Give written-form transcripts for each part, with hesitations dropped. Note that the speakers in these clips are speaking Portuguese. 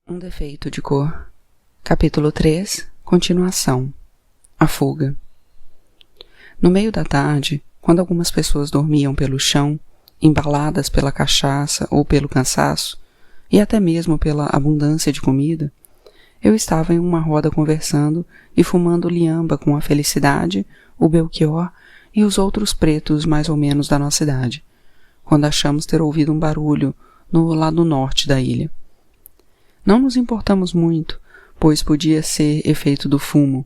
Um defeito de cor. Capítulo 3. Continuação. A fuga. No meio da tarde, quando algumas pessoas dormiam pelo chão, embaladas pela cachaça ou pelo cansaço, e até mesmo pela abundância de comida, eu estava em uma roda conversando e fumando liamba com a Felicidade, o Belchior e os outros pretos mais ou menos da nossa idade, quando achamos ter ouvido um barulho no lado norte da ilha. Não nos importamos muito, pois podia ser efeito do fumo,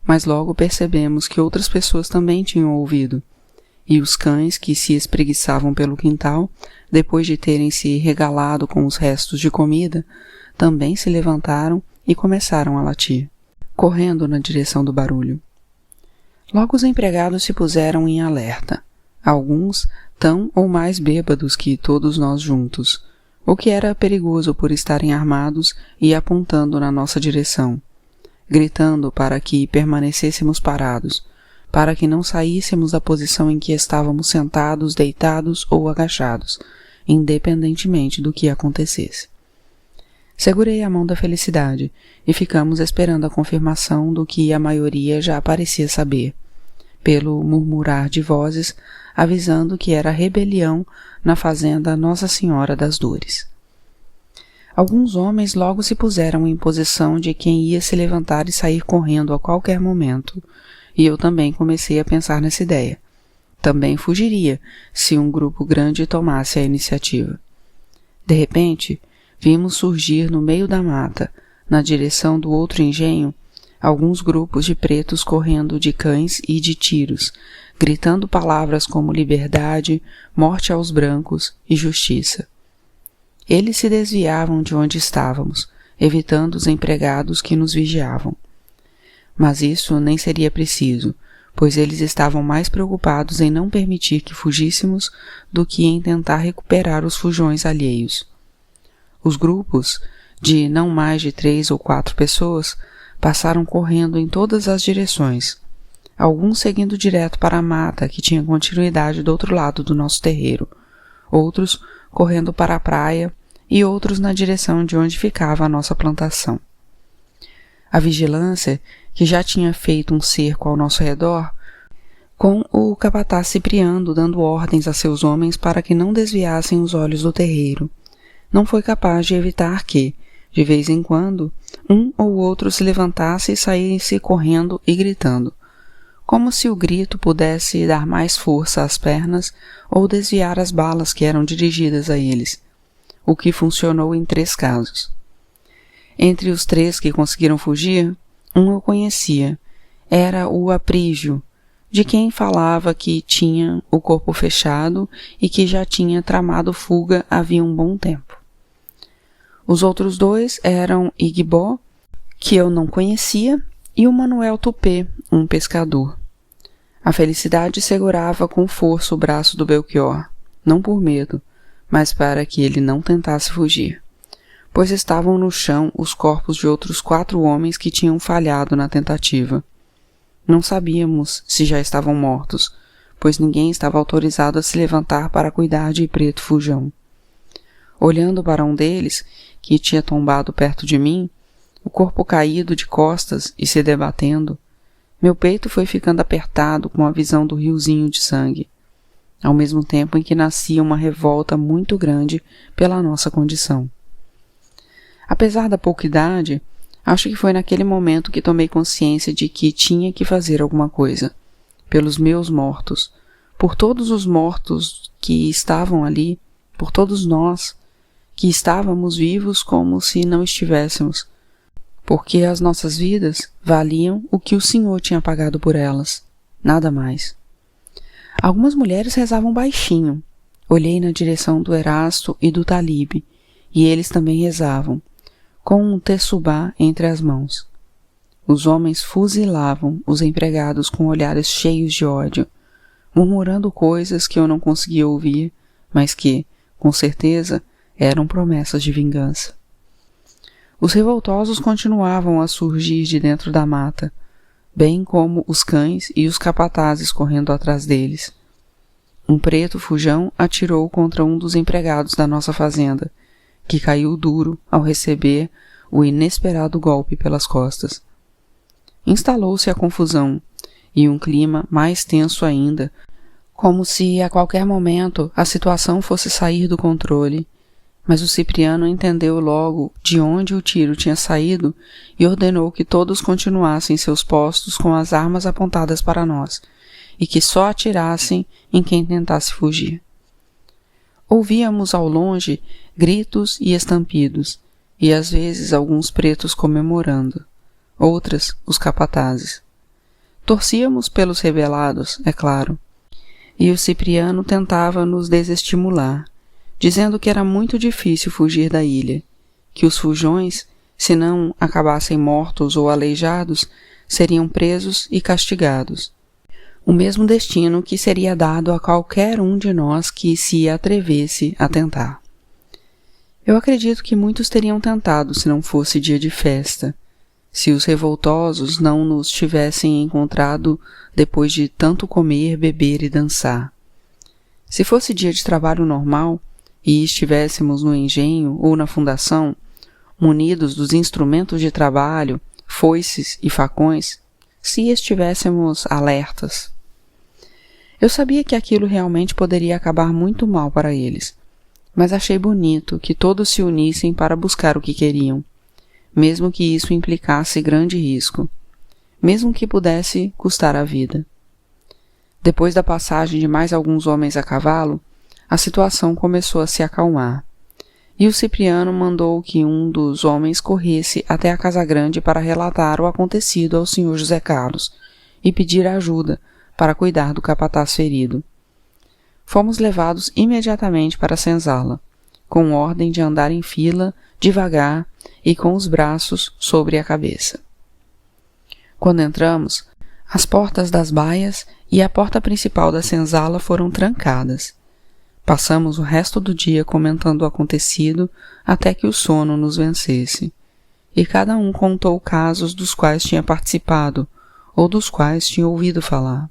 mas logo percebemos que outras pessoas também tinham ouvido, e os cães que se espreguiçavam pelo quintal, depois de terem se regalado com os restos de comida, também se levantaram e começaram a latir, correndo na direção do barulho. Logo os empregados se puseram em alerta, alguns tão ou mais bêbados que todos nós juntos, o que era perigoso por estarem armados e apontando na nossa direção, gritando para que permanecêssemos parados, para que não saíssemos da posição em que estávamos sentados, deitados ou agachados, independentemente do que acontecesse. Segurei a mão da Felicidade e ficamos esperando a confirmação do que a maioria já parecia saber, pelo murmurar de vozes, avisando que era rebelião na fazenda Nossa Senhora das Dores. Alguns homens logo se puseram em posição de quem ia se levantar e sair correndo a qualquer momento, e eu também comecei a pensar nessa ideia. Também fugiria, se um grupo grande tomasse a iniciativa. De repente, vimos surgir no meio da mata, na direção do outro engenho, alguns grupos de pretos correndo de cães e de tiros, gritando palavras como liberdade, morte aos brancos e justiça. Eles se desviavam de onde estávamos, evitando os empregados que nos vigiavam. Mas isso nem seria preciso, pois eles estavam mais preocupados em não permitir que fugíssemos do que em tentar recuperar os fujões alheios. Os grupos, de não mais de 3 ou 4 pessoas, passaram correndo em todas as direções, alguns seguindo direto para a mata que tinha continuidade do outro lado do nosso terreiro, outros correndo para a praia e outros na direção de onde ficava a nossa plantação. A vigilância, que já tinha feito um cerco ao nosso redor, com o capataz Cipriano dando ordens a seus homens para que não desviassem os olhos do terreiro, não foi capaz de evitar que, de vez em quando, um ou outro se levantasse e saísse correndo e gritando, como se o grito pudesse dar mais força às pernas ou desviar as balas que eram dirigidas a eles, o que funcionou em 3 casos. Entre os 3 que conseguiram fugir, um eu conhecia, era o Aprígio, de quem falava que tinha o corpo fechado e que já tinha tramado fuga havia um bom tempo. Os outros 2 eram Igbó, que eu não conhecia, e o Manuel Tupê, um pescador. A Felicidade segurava com força o braço do Belchior, não por medo, mas para que ele não tentasse fugir, pois estavam no chão os corpos de outros 4 homens que tinham falhado na tentativa. Não sabíamos se já estavam mortos, pois ninguém estava autorizado a se levantar para cuidar de Preto Fujão. Olhando para um deles, que tinha tombado perto de mim, o corpo caído de costas e se debatendo, meu peito foi ficando apertado com a visão do riozinho de sangue, ao mesmo tempo em que nascia uma revolta muito grande pela nossa condição. Apesar da pouca idade, acho que foi naquele momento que tomei consciência de que tinha que fazer alguma coisa, pelos meus mortos, por todos os mortos que estavam ali, por todos nós, que estávamos vivos como se não estivéssemos, porque as nossas vidas valiam o que o Senhor tinha pagado por elas, nada mais. Algumas mulheres rezavam baixinho. Olhei na direção do Erasto e do Talibe, e eles também rezavam, com um tessubá entre as mãos. Os homens fuzilavam os empregados com olhares cheios de ódio, murmurando coisas que eu não conseguia ouvir, mas que, com certeza, eram promessas de vingança. Os revoltosos continuavam a surgir de dentro da mata, bem como os cães e os capatazes correndo atrás deles. Um preto fujão atirou contra um dos empregados da nossa fazenda, que caiu duro ao receber o inesperado golpe pelas costas. Instalou-se a confusão, e um clima mais tenso ainda, como se a qualquer momento a situação fosse sair do controle, mas o Cipriano entendeu logo de onde o tiro tinha saído e ordenou que todos continuassem seus postos com as armas apontadas para nós, e que só atirassem em quem tentasse fugir. Ouvíamos ao longe gritos e estampidos, e às vezes alguns pretos comemorando, outras os capatazes. Torcíamos pelos rebelados, é claro, e o Cipriano tentava nos desestimular, dizendo que era muito difícil fugir da ilha, que os fujões, se não acabassem mortos ou aleijados, seriam presos e castigados. O mesmo destino que seria dado a qualquer um de nós que se atrevesse a tentar. Eu acredito que muitos teriam tentado se não fosse dia de festa, se os revoltosos não nos tivessem encontrado depois de tanto comer, beber e dançar. Se fosse dia de trabalho normal, e estivéssemos no engenho ou na fundação, munidos dos instrumentos de trabalho, foices e facões, se estivéssemos alertas. Eu sabia que aquilo realmente poderia acabar muito mal para eles, mas achei bonito que todos se unissem para buscar o que queriam, mesmo que isso implicasse grande risco, mesmo que pudesse custar a vida. Depois da passagem de mais alguns homens a cavalo, a situação começou a se acalmar, e o Cipriano mandou que um dos homens corresse até a Casa Grande para relatar o acontecido ao Sr. José Carlos e pedir ajuda para cuidar do capataz ferido. Fomos levados imediatamente para a senzala, com ordem de andar em fila, devagar e com os braços sobre a cabeça. Quando entramos, as portas das baias e a porta principal da senzala foram trancadas. Passamos o resto do dia comentando o acontecido até que o sono nos vencesse, e cada um contou casos dos quais tinha participado ou dos quais tinha ouvido falar,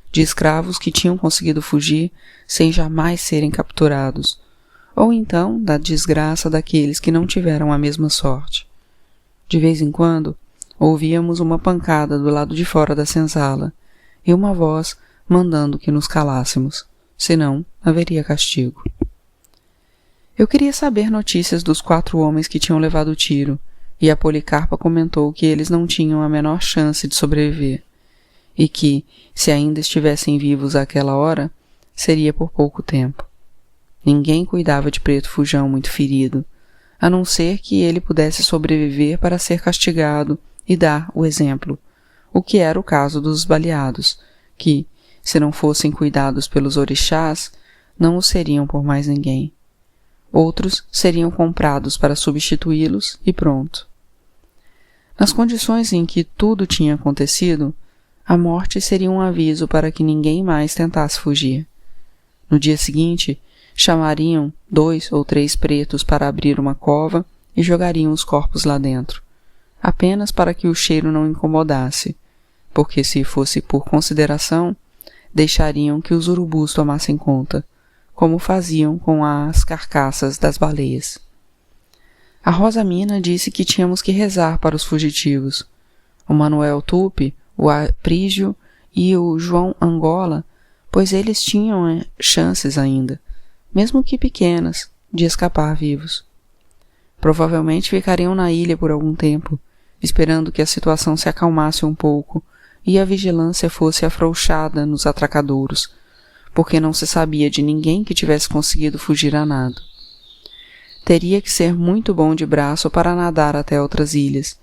de escravos que tinham conseguido fugir sem jamais serem capturados, ou então da desgraça daqueles que não tiveram a mesma sorte. De vez em quando, ouvíamos uma pancada do lado de fora da senzala e uma voz mandando que nos calássemos, senão haveria castigo. Eu queria saber notícias dos 4 homens que tinham levado o tiro, e a Policarpa comentou que eles não tinham a menor chance de sobreviver, e que, se ainda estivessem vivos àquela hora, seria por pouco tempo. Ninguém cuidava de Preto Fujão muito ferido, a não ser que ele pudesse sobreviver para ser castigado e dar o exemplo, o que era o caso dos baleados, que, se não fossem cuidados pelos orixás, não o seriam por mais ninguém. Outros seriam comprados para substituí-los e pronto. Nas condições em que tudo tinha acontecido, a morte seria um aviso para que ninguém mais tentasse fugir. No dia seguinte, chamariam 2 ou 3 pretos para abrir uma cova e jogariam os corpos lá dentro, apenas para que o cheiro não incomodasse, porque se fosse por consideração, deixariam que os urubus tomassem conta, como faziam com as carcaças das baleias. A Rosa Mina disse que tínhamos que rezar para os fugitivos. O Manuel Tupi, o Aprígio e o João Angola, pois eles tinham chances ainda, mesmo que pequenas, de escapar vivos. Provavelmente ficariam na ilha por algum tempo, esperando que a situação se acalmasse um pouco e a vigilância fosse afrouxada nos atracadouros, porque não se sabia de ninguém que tivesse conseguido fugir a nado. Teria que ser muito bom de braço para nadar até outras ilhas,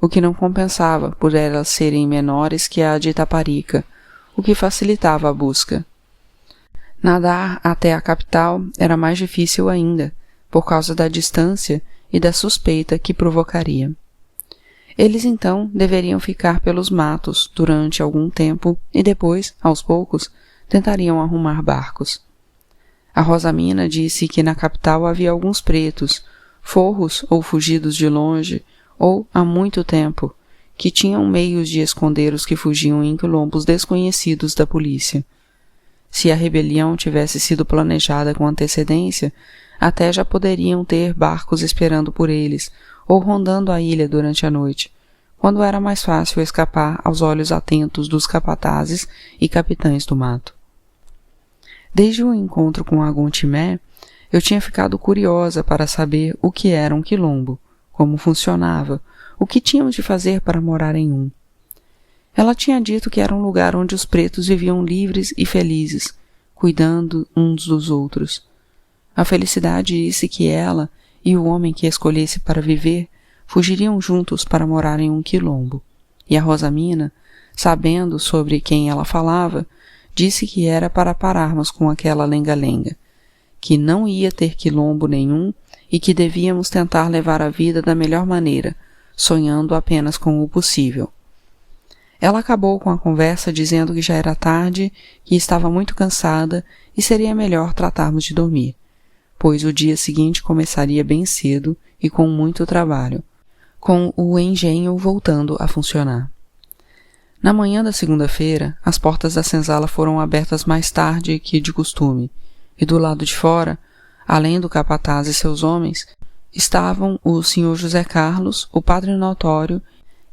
o que não compensava por elas serem menores que a de Itaparica, o que facilitava a busca. Nadar até a capital era mais difícil ainda, por causa da distância e da suspeita que provocaria. Eles então deveriam ficar pelos matos durante algum tempo e depois, aos poucos, tentariam arrumar barcos. A Rosa Mina disse que na capital havia alguns pretos, forros ou fugidos de longe, ou há muito tempo, que tinham meios de esconder os que fugiam em quilombos desconhecidos da polícia. Se a rebelião tivesse sido planejada com antecedência, até já poderiam ter barcos esperando por eles, ou rondando a ilha durante a noite, quando era mais fácil escapar aos olhos atentos dos capatazes e capitães do mato. Desde o encontro com Agon-Timé, eu tinha ficado curiosa para saber o que era um quilombo, como funcionava, o que tínhamos de fazer para morar em um. Ela tinha dito que era um lugar onde os pretos viviam livres e felizes, cuidando uns dos outros. A felicidade disse que ela e o homem que escolhesse para viver fugiriam juntos para morar em um quilombo, e a Rosamina, sabendo sobre quem ela falava, disse que era para pararmos com aquela lenga-lenga, que não ia ter quilombo nenhum e que devíamos tentar levar a vida da melhor maneira, sonhando apenas com o possível. Ela acabou com a conversa dizendo que já era tarde, que estava muito cansada e seria melhor tratarmos de dormir, pois o dia seguinte começaria bem cedo e com muito trabalho, com o engenho voltando a funcionar. Na manhã da segunda-feira, as portas da senzala foram abertas mais tarde que de costume, e do lado de fora, além do capataz e seus homens, estavam o Sr. José Carlos, o Padre Notório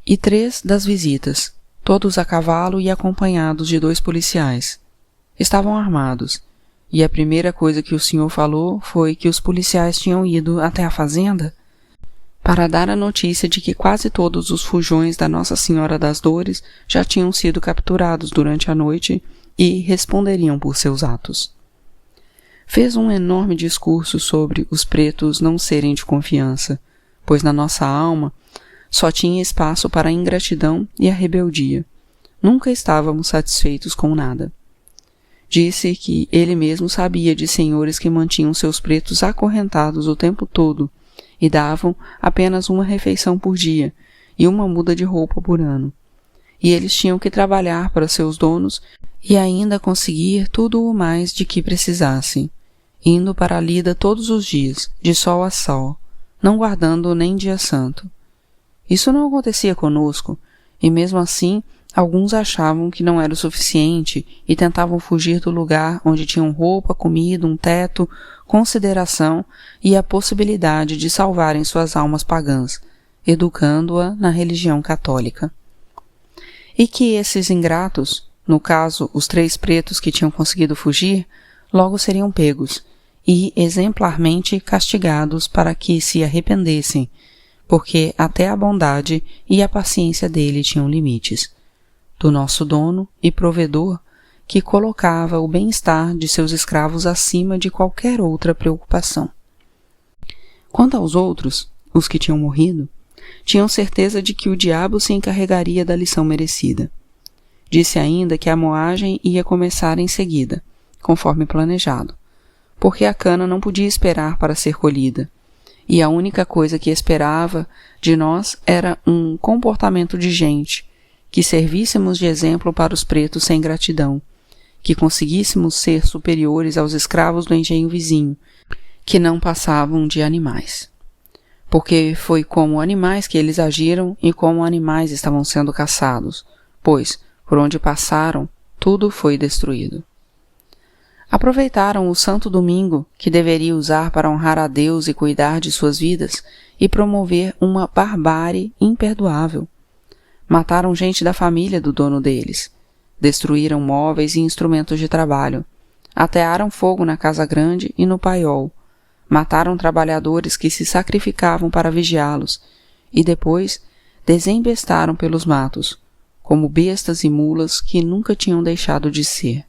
e 3 das visitas, todos a cavalo e acompanhados de 2 policiais. Estavam armados, e a primeira coisa que o senhor falou foi que os policiais tinham ido até a fazenda para dar a notícia de que quase todos os fujões da Nossa Senhora das Dores já tinham sido capturados durante a noite e responderiam por seus atos. Fez um enorme discurso sobre os pretos não serem de confiança, pois na nossa alma só tinha espaço para a ingratidão e a rebeldia. Nunca estávamos satisfeitos com nada. Disse que ele mesmo sabia de senhores que mantinham seus pretos acorrentados o tempo todo e davam apenas uma refeição por dia e uma muda de roupa por ano. E eles tinham que trabalhar para seus donos e ainda conseguir tudo o mais de que precisassem, indo para a lida todos os dias, de sol a sol, não guardando nem dia santo. Isso não acontecia conosco, e mesmo assim alguns achavam que não era o suficiente e tentavam fugir do lugar onde tinham roupa, comida, um teto, consideração e a possibilidade de salvarem suas almas pagãs, educando-a na religião católica. E que esses ingratos, no caso os 3 pretos que tinham conseguido fugir, logo seriam pegos e exemplarmente castigados para que se arrependessem, porque até a bondade e a paciência dele tinham limites, do nosso dono e provedor, que colocava o bem-estar de seus escravos acima de qualquer outra preocupação. Quanto aos outros, os que tinham morrido, tinham certeza de que o diabo se encarregaria da lição merecida. Disse ainda que a moagem ia começar em seguida, conforme planejado, porque a cana não podia esperar para ser colhida, e a única coisa que esperava de nós era um comportamento de gente, que servíssemos de exemplo para os pretos sem gratidão, que conseguíssemos ser superiores aos escravos do engenho vizinho, que não passavam de animais. Porque foi como animais que eles agiram e como animais estavam sendo caçados, pois, por onde passaram, tudo foi destruído. Aproveitaram o Santo Domingo, que deveria usar para honrar a Deus e cuidar de suas vidas, e promover uma barbárie imperdoável. Mataram gente da família do dono deles, destruíram móveis e instrumentos de trabalho, atearam fogo na casa grande e no paiol, mataram trabalhadores que se sacrificavam para vigiá-los, e depois desembestaram pelos matos, como bestas e mulas que nunca tinham deixado de ser.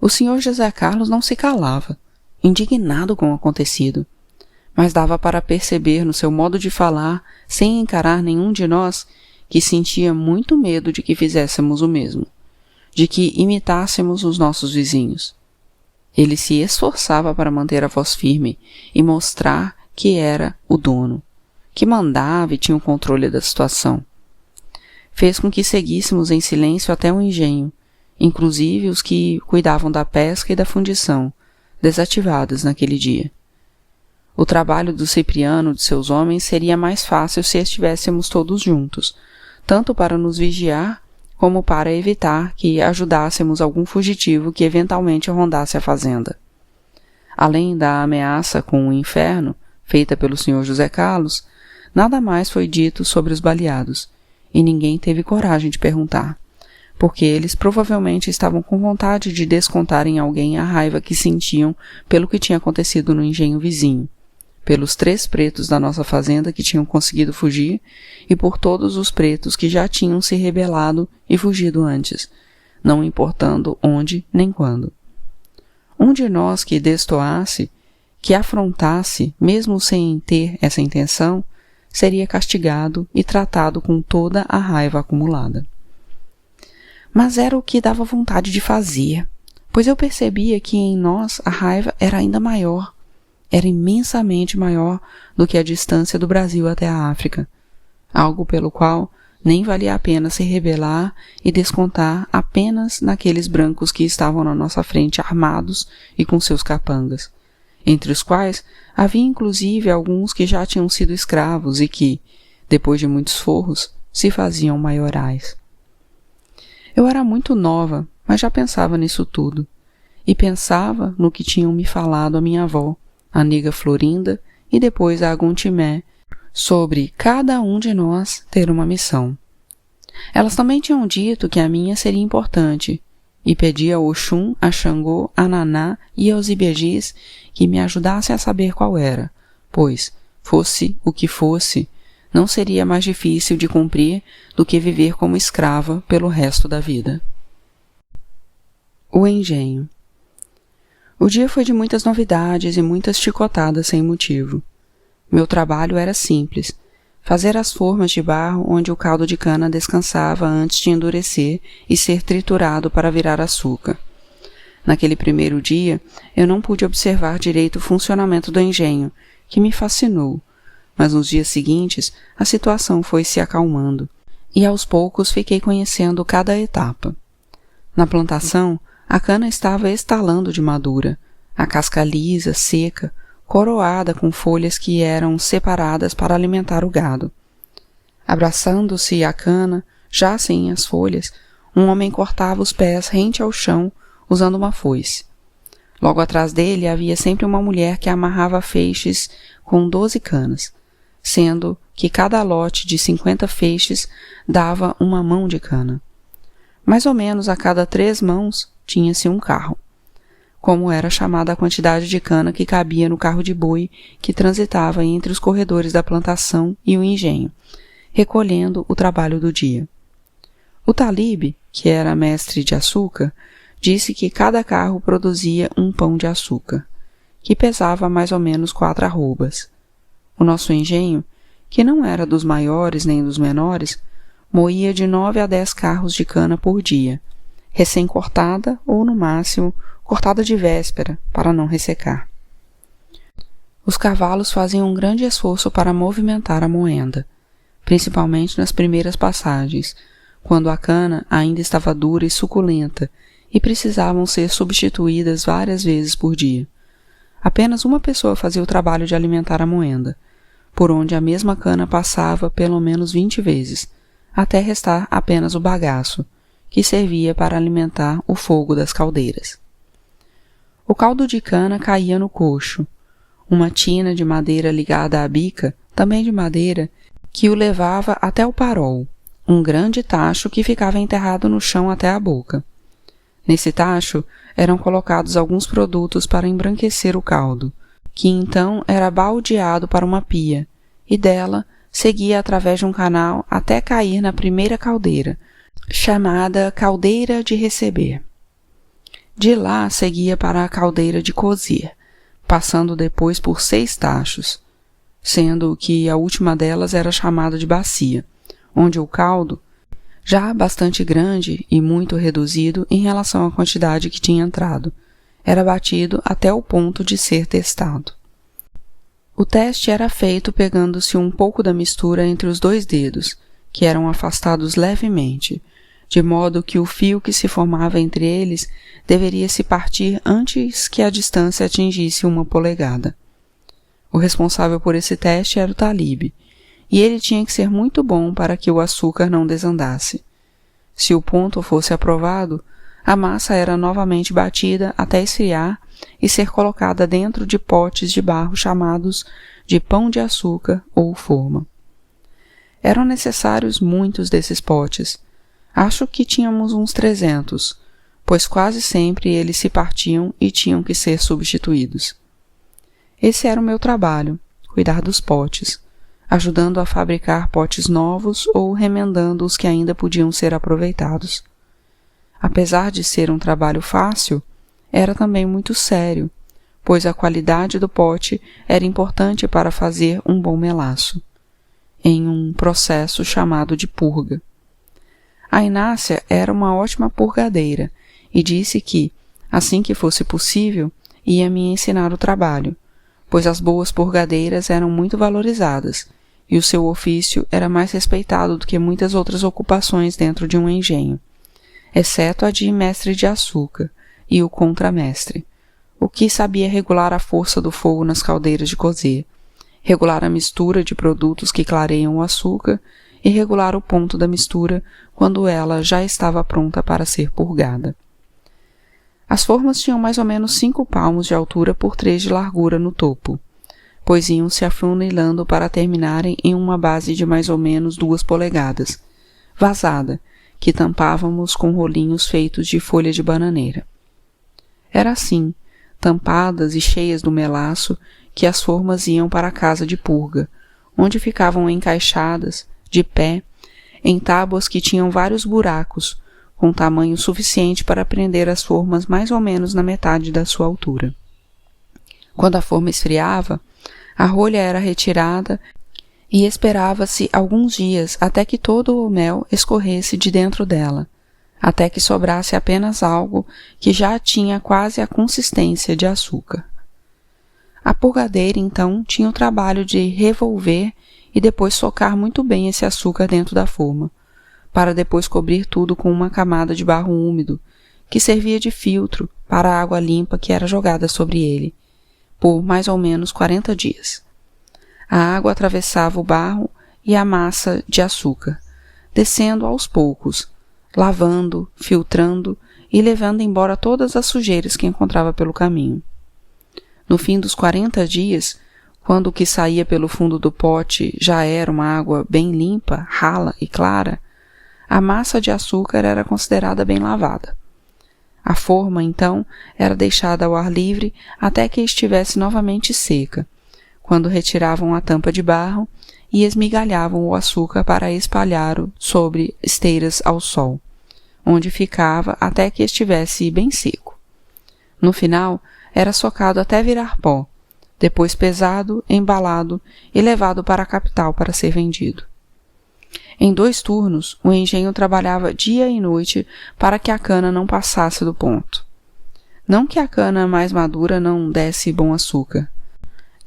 O Sr. José Carlos não se calava, indignado com o acontecido, mas dava para perceber no seu modo de falar, sem encarar nenhum de nós, que sentia muito medo de que fizéssemos o mesmo, de que imitássemos os nossos vizinhos. Ele se esforçava para manter a voz firme e mostrar que era o dono, que mandava e tinha o controle da situação. Fez com que seguíssemos em silêncio até o engenho, inclusive os que cuidavam da pesca e da fundição, desativadas naquele dia. O trabalho do Cipriano e de seus homens seria mais fácil se estivéssemos todos juntos, tanto para nos vigiar como para evitar que ajudássemos algum fugitivo que eventualmente rondasse a fazenda. Além da ameaça com o inferno, feita pelo Sr. José Carlos, nada mais foi dito sobre os baleados, e ninguém teve coragem de perguntar, porque eles provavelmente estavam com vontade de descontar em alguém a raiva que sentiam pelo que tinha acontecido no engenho vizinho, pelos 3 pretos da nossa fazenda que tinham conseguido fugir e por todos os pretos que já tinham se rebelado e fugido antes, não importando onde nem quando. Um de nós que destoasse, que afrontasse, mesmo sem ter essa intenção, seria castigado e tratado com toda a raiva acumulada. Mas era o que dava vontade de fazer, pois eu percebia que em nós a raiva era ainda maior, era imensamente maior do que a distância do Brasil até a África, algo pelo qual nem valia a pena se rebelar e descontar apenas naqueles brancos que estavam na nossa frente armados e com seus capangas, entre os quais havia inclusive alguns que já tinham sido escravos e que, depois de muitos forros, se faziam maiorais. Eu era muito nova, mas já pensava nisso tudo, e pensava no que tinham me falado a minha avó, a nega Florinda e depois a Aguntimé, sobre cada um de nós ter uma missão. Elas também tinham dito que a minha seria importante, e pedi a Oxum, a Xangô, a Naná e aos Ibejis que me ajudassem a saber qual era, pois, fosse o que fosse, não seria mais difícil de cumprir do que viver como escrava pelo resto da vida. O engenho. O dia foi de muitas novidades e muitas chicotadas sem motivo. Meu trabalho era simples, fazer as formas de barro onde o caldo de cana descansava antes de endurecer e ser triturado para virar açúcar. Naquele primeiro dia, eu não pude observar direito o funcionamento do engenho, que me fascinou, mas nos dias seguintes a situação foi se acalmando, e aos poucos fiquei conhecendo cada etapa. Na plantação, a cana estava estalando de madura, a casca lisa, seca, coroada com folhas que eram separadas para alimentar o gado. Abraçando-se à cana, já sem as folhas, um homem cortava os pés rente ao chão, usando uma foice. Logo atrás dele havia sempre uma mulher que amarrava feixes com 12 canas, sendo que cada lote de 50 feixes dava uma mão de cana. Mais ou menos a cada 3 mãos tinha-se um carro, como era chamada a quantidade de cana que cabia no carro de boi que transitava entre os corredores da plantação e o engenho, recolhendo o trabalho do dia. O Talib, que era mestre de açúcar, disse que cada carro produzia um pão de açúcar, que pesava mais ou menos 4 arrobas. O nosso engenho, que não era dos maiores nem dos menores, moía de 9 a 10 carros de cana por dia, recém-cortada ou, no máximo, cortada de véspera, para não ressecar. Os cavalos faziam um grande esforço para movimentar a moenda, principalmente nas primeiras passagens, quando a cana ainda estava dura e suculenta e precisavam ser substituídas várias vezes por dia. Apenas uma pessoa fazia o trabalho de alimentar a moenda, por onde a mesma cana passava pelo menos 20 vezes, até restar apenas o bagaço, que servia para alimentar o fogo das caldeiras. O caldo de cana caía no coxo, uma tina de madeira ligada à bica, também de madeira, que o levava até o parol, um grande tacho que ficava enterrado no chão até a boca. Nesse tacho eram colocados alguns produtos para embranquecer o caldo, que então era baldeado para uma pia, e dela seguia através de um canal até cair na primeira caldeira, chamada caldeira de receber. De lá seguia para a caldeira de cozer, passando depois por 6 tachos, sendo que a última delas era chamada de bacia, onde o caldo, já bastante grande e muito reduzido em relação à quantidade que tinha entrado, era batido até o ponto de ser testado. O teste era feito pegando-se um pouco da mistura entre os 2 dedos, que eram afastados levemente, de modo que o fio que se formava entre eles deveria se partir antes que a distância atingisse 1 polegada. O responsável por esse teste era o Talib, e ele tinha que ser muito bom para que o açúcar não desandasse. Se o ponto fosse aprovado, a massa era novamente batida até esfriar e ser colocada dentro de potes de barro chamados de pão de açúcar ou forma. Eram necessários muitos desses potes. Acho que tínhamos uns 300, pois quase sempre eles se partiam e tinham que ser substituídos. Esse era o meu trabalho, cuidar dos potes, ajudando a fabricar potes novos ou remendando os que ainda podiam ser aproveitados. Apesar de ser um trabalho fácil, era também muito sério, pois a qualidade do pote era importante para fazer um bom melaço, em um processo chamado de purga. A Inácia era uma ótima purgadeira e disse que, assim que fosse possível, ia me ensinar o trabalho, pois as boas purgadeiras eram muito valorizadas e o seu ofício era mais respeitado do que muitas outras ocupações dentro de um engenho, exceto a de mestre de açúcar e o contramestre, o que sabia regular a força do fogo nas caldeiras de cozer, regular a mistura de produtos que clareiam o açúcar e regular o ponto da mistura quando ela já estava pronta para ser purgada. As formas tinham mais ou menos 5 palmos de altura por 3 de largura no topo, pois iam se afunilando para terminarem em uma base de mais ou menos 2 polegadas, vazada, que tampávamos com rolinhos feitos de folha de bananeira. Era assim, tampadas e cheias do melaço, que as formas iam para a casa de purga, onde ficavam encaixadas, de pé, em tábuas que tinham vários buracos, com tamanho suficiente para prender as formas mais ou menos na metade da sua altura. Quando a forma esfriava, a rolha era retirada e esperava-se alguns dias até que todo o mel escorresse de dentro dela, até que sobrasse apenas algo que já tinha quase a consistência de açúcar. A purgadeira, então, tinha o trabalho de revolver e depois socar muito bem esse açúcar dentro da forma, para depois cobrir tudo com uma camada de barro úmido, que servia de filtro para a água limpa que era jogada sobre ele, por mais ou menos 40 dias. A água atravessava o barro e a massa de açúcar, descendo aos poucos, lavando, filtrando e levando embora todas as sujeiras que encontrava pelo caminho. No fim dos 40 dias, quando o que saía pelo fundo do pote já era uma água bem limpa, rala e clara, a massa de açúcar era considerada bem lavada. A forma, então, era deixada ao ar livre até que estivesse novamente seca, quando retiravam a tampa de barro e esmigalhavam o açúcar para espalhá-lo sobre esteiras ao sol, onde ficava até que estivesse bem seco. No final, era socado até virar pó, depois pesado, embalado e levado para a capital para ser vendido. Em 2 turnos, o engenho trabalhava dia e noite para que a cana não passasse do ponto. Não que a cana mais madura não desse bom açúcar.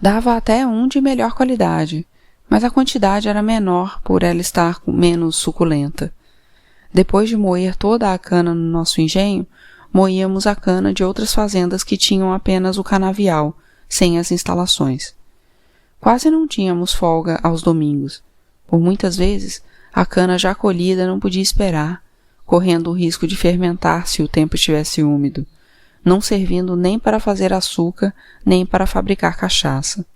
Dava até um de melhor qualidade, mas a quantidade era menor por ela estar menos suculenta. Depois de moer toda a cana no nosso engenho, moíamos a cana de outras fazendas que tinham apenas o canavial, sem as instalações. Quase não tínhamos folga aos domingos. Por muitas vezes, a cana já colhida não podia esperar, correndo o risco de fermentar se o tempo estivesse úmido, não servindo nem para fazer açúcar, nem para fabricar cachaça.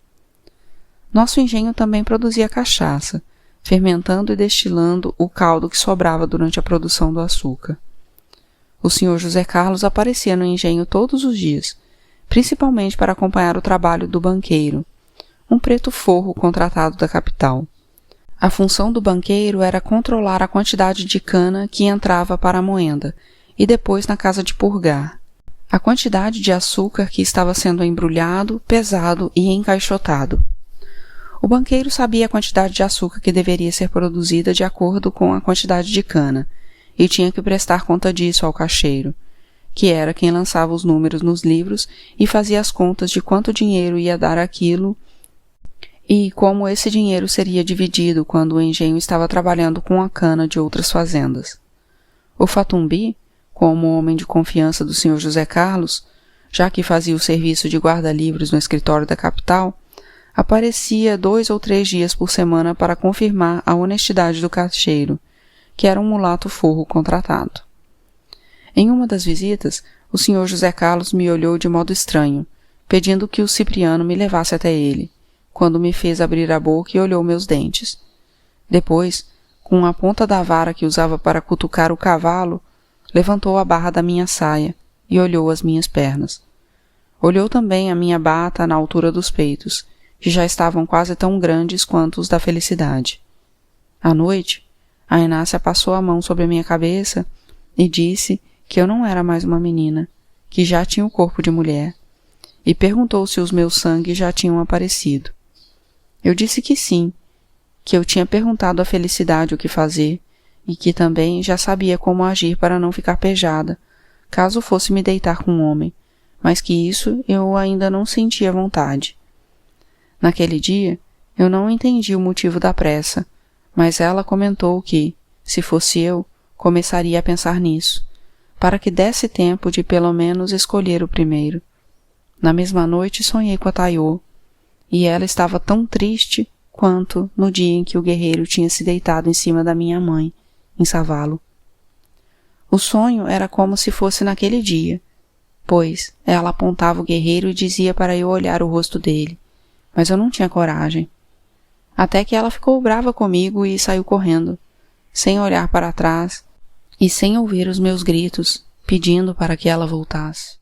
Nosso engenho também produzia cachaça, fermentando e destilando o caldo que sobrava durante a produção do açúcar. O Sr. José Carlos aparecia no engenho todos os dias, principalmente para acompanhar o trabalho do banqueiro, um preto forro contratado da capital. A função do banqueiro era controlar a quantidade de cana que entrava para a moenda e depois na casa de purgar, a quantidade de açúcar que estava sendo embrulhado, pesado e encaixotado. O banqueiro sabia a quantidade de açúcar que deveria ser produzida de acordo com a quantidade de cana e tinha que prestar conta disso ao caixeiro, que era quem lançava os números nos livros e fazia as contas de quanto dinheiro ia dar aquilo e como esse dinheiro seria dividido quando o engenho estava trabalhando com a cana de outras fazendas. O Fatumbi, como homem de confiança do Sr. José Carlos, já que fazia o serviço de guarda-livros no escritório da capital, aparecia 2 ou 3 dias por semana para confirmar a honestidade do caixeiro, que era um mulato forro contratado. Em uma das visitas, o Sr. José Carlos me olhou de modo estranho, pedindo que o Cipriano me levasse até ele, quando me fez abrir a boca e olhou meus dentes. Depois, com a ponta da vara que usava para cutucar o cavalo, levantou a barra da minha saia e olhou as minhas pernas. Olhou também a minha bata na altura dos peitos, que já estavam quase tão grandes quanto os da felicidade. À noite, a Inácia passou a mão sobre a minha cabeça e disse que eu não era mais uma menina, que já tinha o corpo de mulher, e perguntou se os meus sangues já tinham aparecido. Eu disse que sim, que eu tinha perguntado à felicidade o que fazer, e que também já sabia como agir para não ficar pejada, caso fosse me deitar com um homem, mas que isso eu ainda não sentia vontade. Naquele dia, eu não entendi o motivo da pressa, mas ela comentou que, se fosse eu, começaria a pensar nisso, para que desse tempo de pelo menos escolher o primeiro. Na mesma noite sonhei com a Taiô, e ela estava tão triste quanto no dia em que o guerreiro tinha se deitado em cima da minha mãe, em Savalo. O sonho era como se fosse naquele dia, pois ela apontava o guerreiro e dizia para eu olhar o rosto dele, mas eu não tinha coragem. Até que ela ficou brava comigo e saiu correndo, sem olhar para trás e sem ouvir os meus gritos, pedindo para que ela voltasse.